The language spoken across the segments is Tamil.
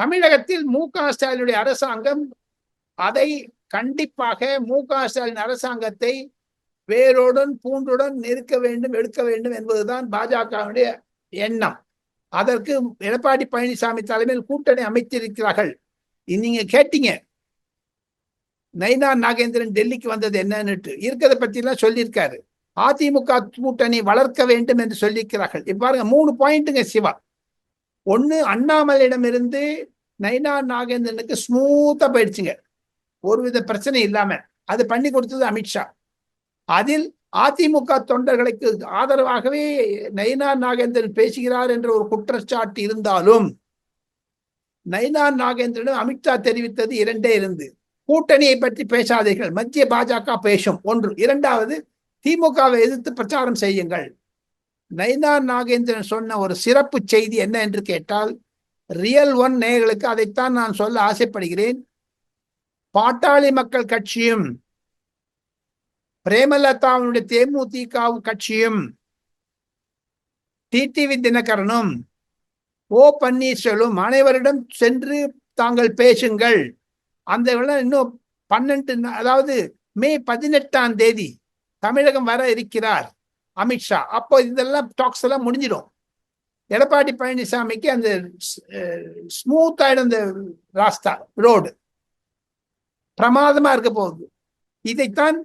தமிழகத்தில் மு.க.ஸ்டாலினுடைய அரசாங்கம் அதை கண்டிப்பாக மு.க.ஸ்டாலின் அரசாங்கத்தை வேரோடன் பூண்டுடன் நிற்க வேண்டும், எடுக்க வேண்டும் என்பதுதான் பாஜகவுடைய எண்ணம். அதற்கு எடப்பாடி பழனிசாமி தலைமையில் கூட்டணி அமைத்திருக்கிறார்கள். நீங்க கேட்டீங்க நயினா நாகேந்திரன் டெல்லிக்கு வந்தது என்னன்னு இருக்கிறத பத்தி எல்லாம் சொல்லியிருக்காரு. அதிமுக கூட்டணி வளர்க்க வேண்டும் என்று சொல்லியிருக்கிறார்கள். இப்ப பாருங்க 3 பாயிண்ட்டுங்க சிவா. ஒண்ணு, அண்ணாமலையிடமிருந்து நயினா நாகேந்திரனுக்கு ஸ்மூத்தா போயிடுச்சுங்க, ஒருவித பிரச்சனை இல்லாம. அது பண்ணி கொடுத்தது அமித்ஷா. அதில் அதிமுக தொண்டர்களுக்கு ஆதரவாகவே நயினா நாகேந்திரன் பேசுகிறார் என்ற ஒரு குற்றச்சாட்டு இருந்தாலும் நயினா நாகேந்திரனும் அமித்ஷா தெரிவித்தது 2 இருந்து, கூட்டணியை பற்றி பேசாதீர்கள், மத்திய பாஜக பேசும். 1. 2வது, திமுகவை எதிர்த்து பிரச்சாரம் செய்யுங்கள். நயினா நாகேந்திரன் சொன்ன ஒரு சிறப்பு செய்தி என்ன என்று கேட்டால், ரியல் ஒன் நேயர்களுக்கு அதைத்தான் நான் சொல்ல ஆசைப்படுகிறேன். பாட்டாளி மக்கள் கட்சியும் பிரேமலதாவுடைய தேமுதிக கட்சியும் டிடிவி தினகரனும் ஓ பன்னீர்செல்வம் அனைவரிடம் சென்று தாங்கள் பேசுங்கள். அந்த இன்னும் 12, அதாவது மே 18ஆம் தேதி தமிழகம் வர இருக்கிறார் அமித்ஷா. அப்போ இதெல்லாம் டாக்ஸ் எல்லாம் முடிஞ்சிடும். எடப்பாடி பழனிசாமிக்கு அந்த ஸ்மூத் ஆயிடும், அந்த ராஸ்தா ரோடு பிரமாதமா இருக்க போகுது. இதைத்தான்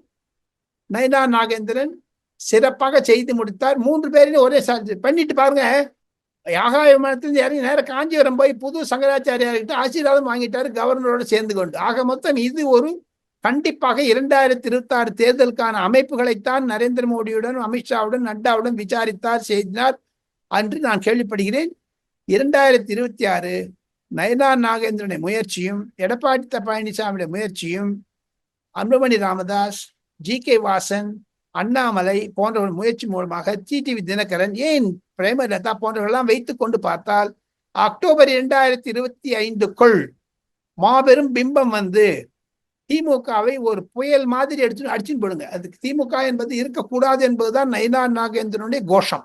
நயினா நாகேந்திரன் சிறப்பாக செய்து முடித்தார். 3 பேரையும் ஒரே சார்ஜ் பண்ணிட்டு பாருங்க. ஆகாய விமானத்திலிருந்து இறங்கி நேரம் காஞ்சிபுரம் போய் புது சங்கராச்சாரியார்கிட்ட ஆசீர்வாதம் வாங்கிட்டாரு, கவர்னரோட சேர்ந்து கொண்டு. ஆக மொத்தம் இது ஒரு கண்டிப்பாக 2026 தேர்தலுக்கான அமைப்புகளைத்தான் நரேந்திர மோடியுடன், அமித்ஷாவுடன், நட்டாவுடன் விசாரித்தார், செய்தார் என்று நான் கேள்விப்படுகிறேன். 2026 நயினா நாகேந்திரனுடைய முயற்சியும் எடப்பாடி பழனிசாமியுடைய முயற்சியும் அன்புமணி ராமதாஸ், ஜி.கே. வாசன், அண்ணாமலை போன்றவர்கள் முயற்சி மூலமாக டிடிவி தினகரன், ஏன் பிரேமலதா போன்றவர்களெல்லாம் வைத்துக் கொண்டு பார்த்தால் அக்டோபர் 2025க்குள் மாபெரும் பிம்பம் வந்து திமுகவை ஒரு புயல் மாதிரி அடிச்சுன்னு போடுங்க. அதுக்கு திமுக என்பது இருக்கக்கூடாது என்பதுதான் நயினா நாகேந்திரனுடைய கோஷம்.